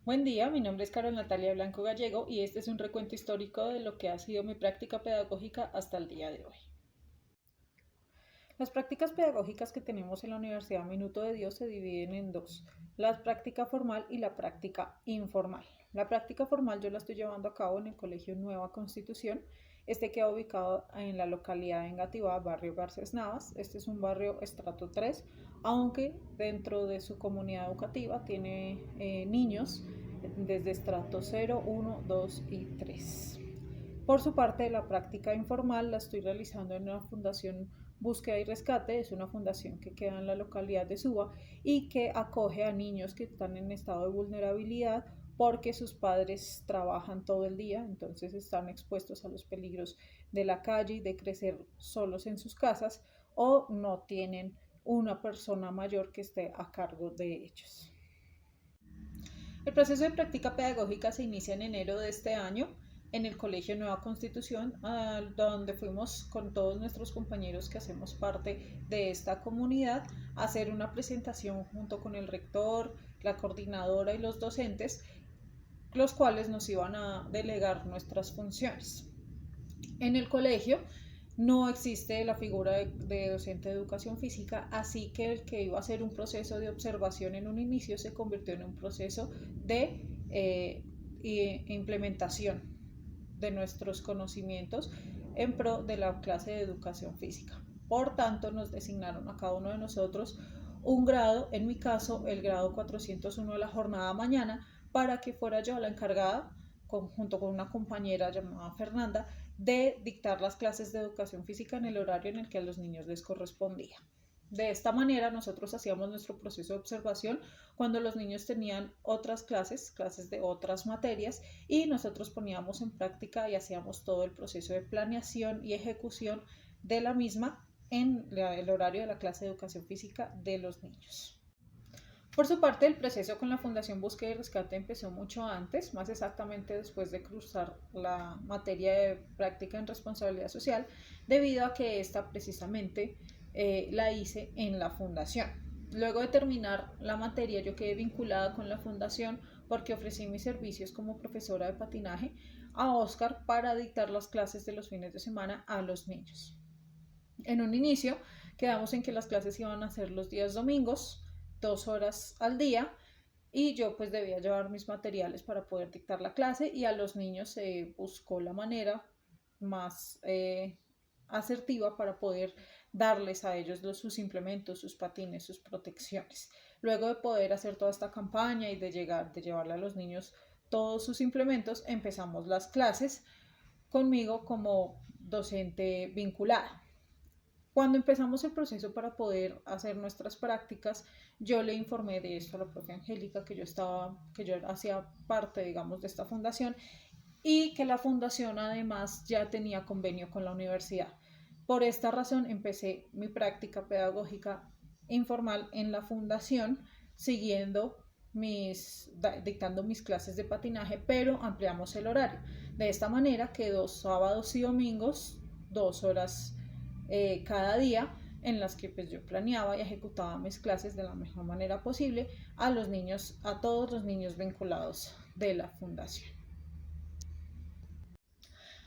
Buen día, mi nombre es Carol Natalia Blanco Gallego y este es un recuento histórico de lo que ha sido mi práctica pedagógica hasta el día de hoy. Las prácticas pedagógicas que tenemos en la Universidad Minuto de Dios se dividen en dos, la práctica formal y la práctica informal. La práctica formal yo la estoy llevando a cabo en el Colegio Nueva Constitución. Este queda ubicado en la localidad de Engativá, barrio Garcés Navas. Este es un barrio estrato 3, aunque dentro de su comunidad educativa tiene niños desde estrato 0, 1, 2 y 3. Por su parte, la práctica informal la estoy realizando en la Fundación Búsqueda y Rescate. Es una fundación que queda en la localidad de Suba y que acoge a niños que están en estado de vulnerabilidad porque sus padres trabajan todo el día, entonces están expuestos a los peligros de la calle y de crecer solos en sus casas o no tienen una persona mayor que esté a cargo de ellos. El proceso de práctica pedagógica se inicia en enero de este año en el Colegio Nueva Constitución, donde fuimos con todos nuestros compañeros que hacemos parte de esta comunidad a hacer una presentación junto con el rector, la coordinadora y los docentes, los cuales nos iban a delegar nuestras funciones. En el colegio no existe la figura de docente de educación física, así que el que iba a ser un proceso de observación en un inicio se convirtió en un proceso de implementación de nuestros conocimientos en pro de la clase de educación física. Por tanto, nos designaron a cada uno de nosotros un grado, en mi caso el grado 401 de la jornada mañana, para que fuera yo la encargada, junto con una compañera llamada Fernanda, de dictar las clases de educación física en el horario en el que a los niños les correspondía. De esta manera nosotros hacíamos nuestro proceso de observación cuando los niños tenían otras clases de otras materias, y nosotros poníamos en práctica y hacíamos todo el proceso de planeación y ejecución de la misma en el horario de la clase de educación física de los niños. Por su parte, el proceso con la Fundación Búsqueda y Rescate empezó mucho antes, más exactamente después de cursar la materia de práctica en responsabilidad social, debido a que esta precisamente la hice en la fundación. Luego de terminar la materia, yo quedé vinculada con la fundación porque ofrecí mis servicios como profesora de patinaje a Oscar para dictar las clases de los fines de semana a los niños. En un inicio quedamos en que las clases iban a ser los días domingos, 2 horas al día, y yo pues debía llevar mis materiales para poder dictar la clase, y a los niños se buscó la manera más asertiva para poder darles a ellos sus implementos, sus patines, sus protecciones. Luego de poder hacer toda esta campaña y de llevarle a los niños todos sus implementos, empezamos las clases conmigo como docente vinculada. Cuando empezamos el proceso para poder hacer nuestras prácticas, yo le informé de esto a la profe Angélica, que yo hacía parte, digamos, de esta fundación, y que la fundación además ya tenía convenio con la universidad. Por esta razón empecé mi práctica pedagógica informal en la fundación, siguiendo dictando mis clases de patinaje, pero ampliamos el horario. De esta manera quedó sábados y domingos, 2 horas cada día, en las que pues yo planeaba y ejecutaba mis clases de la mejor manera posible a los niños, a todos los niños vinculados de la fundación.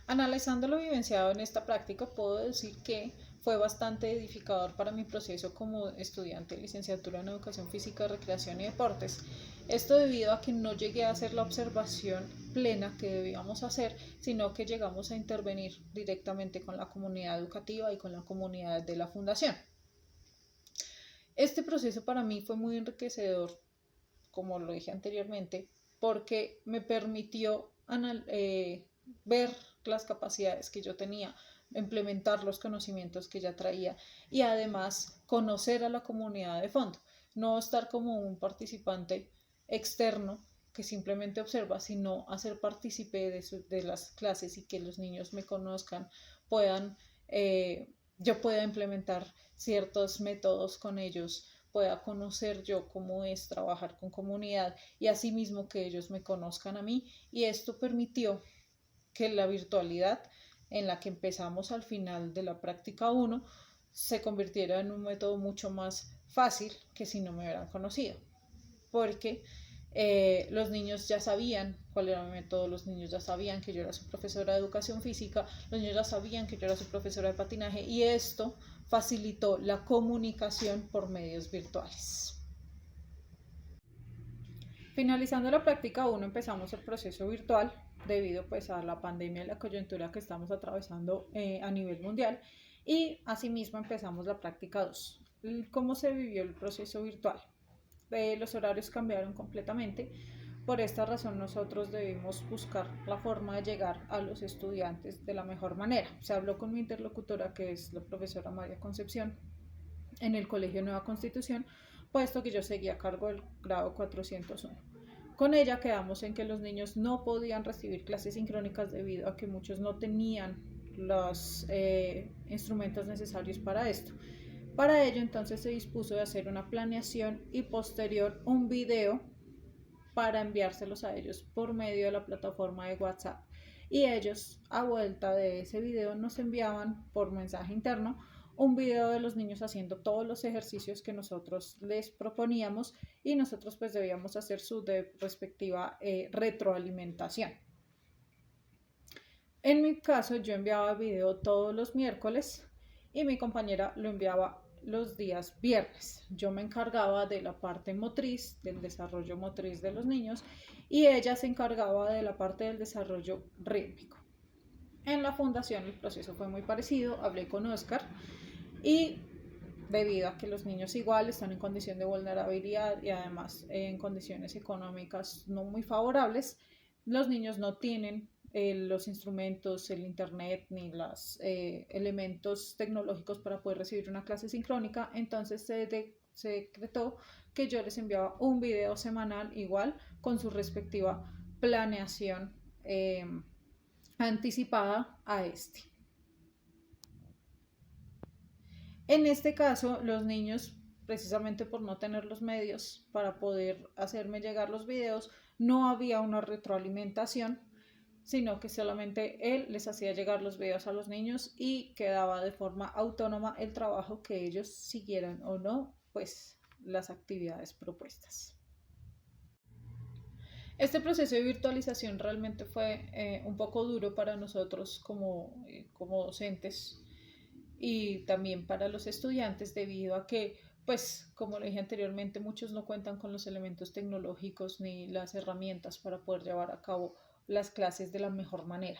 Analizando lo vivenciado en esta práctica, puedo decir que fue bastante edificador para mi proceso como estudiante de licenciatura en Educación Física, Recreación y Deportes. Esto debido a que no llegué a hacer la observación plena que debíamos hacer, sino que llegamos a intervenir directamente con la comunidad educativa y con la comunidad de la fundación. Este proceso para mí fue muy enriquecedor, como lo dije anteriormente, porque me permitió ver las capacidades que yo tenía, implementar los conocimientos que ya traía, y además conocer a la comunidad de fondo, no estar como un participante externo que simplemente observa, sino hacer partícipe de las clases y que los niños me conozcan, puedan, yo pueda implementar ciertos métodos con ellos, pueda conocer yo cómo es trabajar con comunidad, y asimismo que ellos me conozcan a mí. Y esto permitió que la virtualidad en la que empezamos al final de la práctica 1 se convirtiera en un método mucho más fácil que si no me hubieran conocido, porque Los niños ya sabían cuál era mi método, los niños ya sabían que yo era su profesora de educación física, los niños ya sabían que yo era su profesora de patinaje, y esto facilitó la comunicación por medios virtuales. Finalizando la práctica 1, empezamos el proceso virtual debido pues a la pandemia y la coyuntura que estamos atravesando a nivel mundial, y asimismo empezamos la práctica 2. ¿Cómo se vivió el proceso virtual? Los horarios cambiaron completamente. Por esta razón nosotros debimos buscar la forma de llegar a los estudiantes de la mejor manera. Se habló con mi interlocutora, que es la profesora María Concepción, en el Colegio Nueva Constitución, puesto que yo seguía a cargo del grado 401. Con ella quedamos en que los niños no podían recibir clases sincrónicas debido a que muchos no tenían los instrumentos necesarios para esto. Para ello entonces se dispuso de hacer una planeación y posterior un video para enviárselos a ellos por medio de la plataforma de WhatsApp, y ellos a vuelta de ese video nos enviaban por mensaje interno un video de los niños haciendo todos los ejercicios que nosotros les proponíamos, y nosotros pues debíamos hacer su respectiva retroalimentación. En mi caso yo enviaba el video todos los miércoles y mi compañera lo enviaba los días viernes. Yo me encargaba de la parte motriz, del desarrollo motriz de los niños, y ella se encargaba de la parte del desarrollo rítmico. En la fundación el proceso fue muy parecido. Hablé con Oscar, y debido a que los niños igual están en condición de vulnerabilidad y además en condiciones económicas no muy favorables, los niños no tienen los instrumentos, el internet ni los elementos tecnológicos para poder recibir una clase sincrónica. Entonces se decretó que yo les enviaba un video semanal igual con su respectiva planeación anticipada a este. En este caso, los niños, precisamente por no tener los medios para poder hacerme llegar los videos, no había una retroalimentación, sino que solamente él les hacía llegar los videos a los niños y quedaba de forma autónoma el trabajo, que ellos siguieran o no pues las actividades propuestas. Este proceso de virtualización realmente fue un poco duro para nosotros como docentes, y también para los estudiantes, debido a que, pues, como le dije anteriormente, muchos no cuentan con los elementos tecnológicos ni las herramientas para poder llevar a cabo las clases de la mejor manera.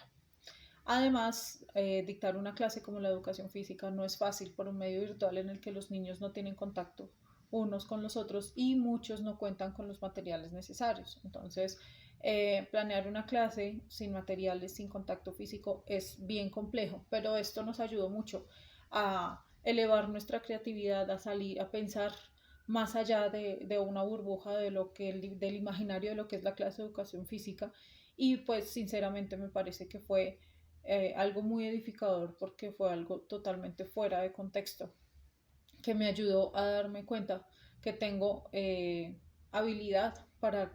Además, dictar una clase como la educación física no es fácil por un medio virtual en el que los niños no tienen contacto unos con los otros y muchos no cuentan con los materiales necesarios. Entonces, planear una clase sin materiales, sin contacto físico, es bien complejo, pero esto nos ayudó mucho a elevar nuestra creatividad, a salir, a pensar más allá de una burbuja de del imaginario de lo que es la clase de educación física. Y pues sinceramente me parece que fue algo muy edificador, porque fue algo totalmente fuera de contexto, que me ayudó a darme cuenta que tengo habilidad para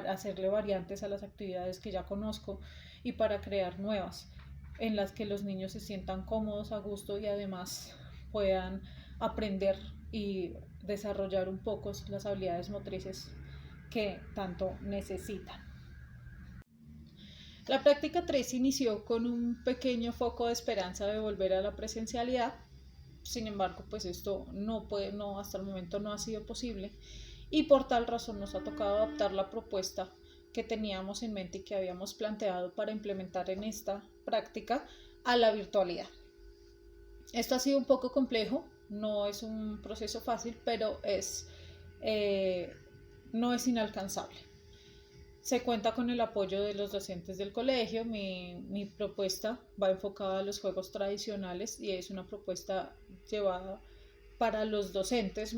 hacerle variantes a las actividades que ya conozco y para crear nuevas en las que los niños se sientan cómodos, a gusto, y además puedan aprender y desarrollar un poco las habilidades motrices que tanto necesitan. La práctica 3 inició con un pequeño foco de esperanza de volver a la presencialidad. Sin embargo, pues esto hasta el momento no ha sido posible, y por tal razón nos ha tocado adaptar la propuesta que teníamos en mente y que habíamos planteado para implementar en esta práctica a la virtualidad. Esto ha sido un poco complejo, no es un proceso fácil, pero no es inalcanzable. Se cuenta con el apoyo de los docentes del colegio. Mi propuesta va enfocada a los juegos tradicionales y es una propuesta llevada para los docentes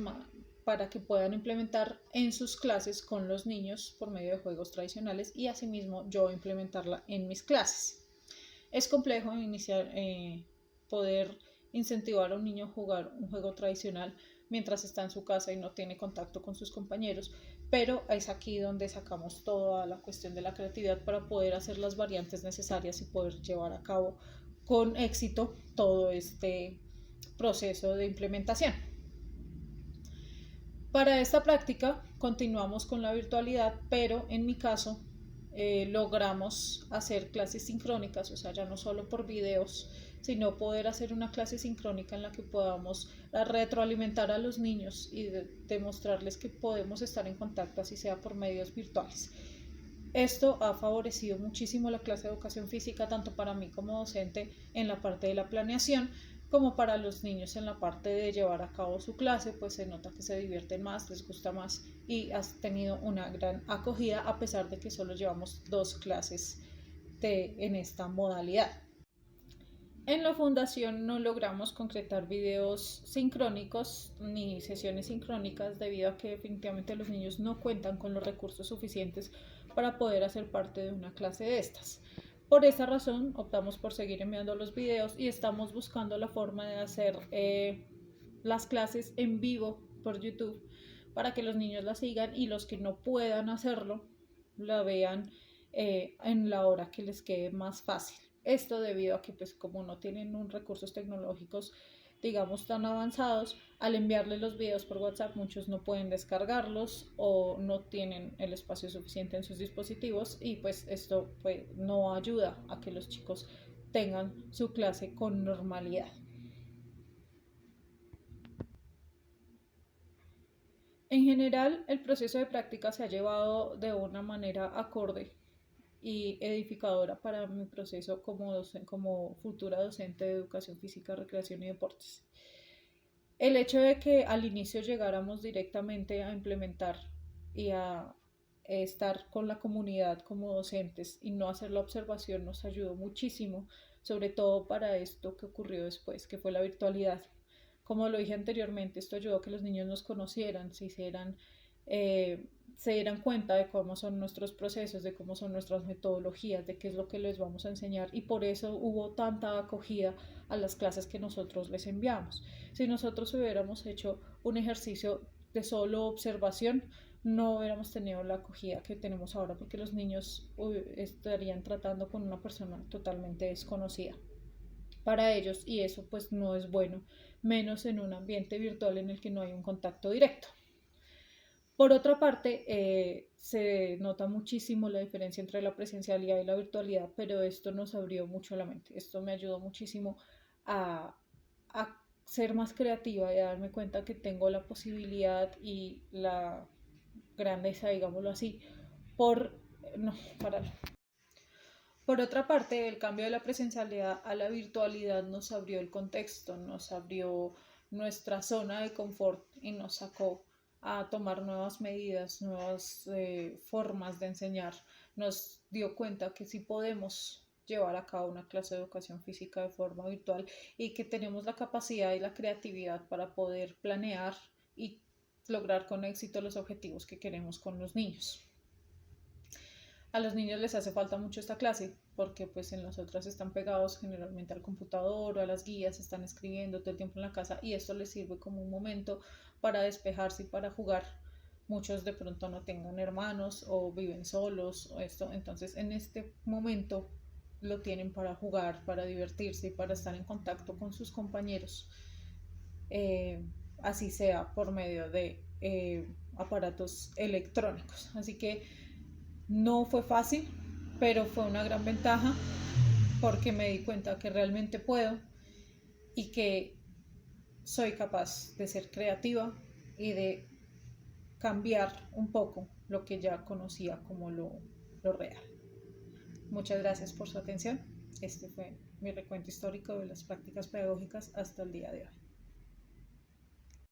para que puedan implementar en sus clases con los niños por medio de juegos tradicionales, y asimismo yo implementarla en mis clases. Es complejo poder incentivar a un niño a jugar un juego tradicional mientras está en su casa y no tiene contacto con sus compañeros, pero es aquí donde sacamos toda la cuestión de la creatividad para poder hacer las variantes necesarias y poder llevar a cabo con éxito todo este proceso de implementación. Para esta práctica continuamos con la virtualidad, pero en mi caso logramos hacer clases sincrónicas, o sea, ya no solo por videos, sino poder hacer una clase sincrónica en la que podamos retroalimentar a los niños y demostrarles que podemos estar en contacto, así sea por medios virtuales. Esto ha favorecido muchísimo la clase de educación física, tanto para mí como docente en la parte de la planeación, como para los niños en la parte de llevar a cabo su clase, pues se nota que se divierten más, les gusta más y has tenido una gran acogida a pesar de que solo llevamos 2 clases en esta modalidad. En la fundación no logramos concretar videos sincrónicos ni sesiones sincrónicas debido a que definitivamente los niños no cuentan con los recursos suficientes para poder hacer parte de una clase de estas. Por esa razón optamos por seguir enviando los videos y estamos buscando la forma de hacer las clases en vivo por YouTube para que los niños la sigan y los que no puedan hacerlo la vean en la hora que les quede más fácil. Esto debido a que pues como no tienen un recursos tecnológicos digamos tan avanzados, al enviarles los videos por WhatsApp muchos no pueden descargarlos o no tienen el espacio suficiente en sus dispositivos y pues esto pues, no ayuda a que los chicos tengan su clase con normalidad. En general, el proceso de práctica se ha llevado de una manera acorde y edificadora para mi proceso como futura docente de educación física, recreación y deportes. El hecho de que al inicio llegáramos directamente a implementar y a estar con la comunidad como docentes y no hacer la observación nos ayudó muchísimo, sobre todo para esto que ocurrió después, que fue la virtualidad. Como lo dije anteriormente, esto ayudó a que los niños nos conocieran, se dieran cuenta de cómo son nuestros procesos, de cómo son nuestras metodologías, de qué es lo que les vamos a enseñar y por eso hubo tanta acogida a las clases que nosotros les enviamos. Si nosotros hubiéramos hecho un ejercicio de solo observación, no hubiéramos tenido la acogida que tenemos ahora porque los niños estarían tratando con una persona totalmente desconocida para ellos y eso pues no es bueno, menos en un ambiente virtual en el que no hay un contacto directo. Por otra parte, se nota muchísimo la diferencia entre la presencialidad y la virtualidad, pero esto nos abrió mucho la mente. Esto me ayudó muchísimo a ser más creativa y a darme cuenta que tengo la posibilidad y la grandeza, digámoslo así, por... No, para... Por otra parte, el cambio de la presencialidad a la virtualidad nos abrió el contexto, nos abrió nuestra zona de confort y nos sacó a tomar nuevas medidas, nuevas formas de enseñar. Nos dio cuenta que sí podemos llevar a cabo una clase de educación física de forma virtual y que tenemos la capacidad y la creatividad para poder planear y lograr con éxito los objetivos que queremos con los niños. A los niños les hace falta mucho esta clase porque pues en las otras están pegados generalmente al computador o a las guías, están escribiendo todo el tiempo en la casa y esto les sirve como un momento para despejarse y para jugar. Muchos de pronto no tengan hermanos o viven solos o esto, entonces en este momento lo tienen para jugar, para divertirse y para estar en contacto con sus compañeros, así sea por medio de aparatos electrónicos. Así que no fue fácil, pero fue una gran ventaja porque me di cuenta que realmente puedo y que soy capaz de ser creativa y de cambiar un poco lo que ya conocía como lo real. Muchas gracias por su atención. Este fue mi recuento histórico de las prácticas pedagógicas hasta el día de hoy.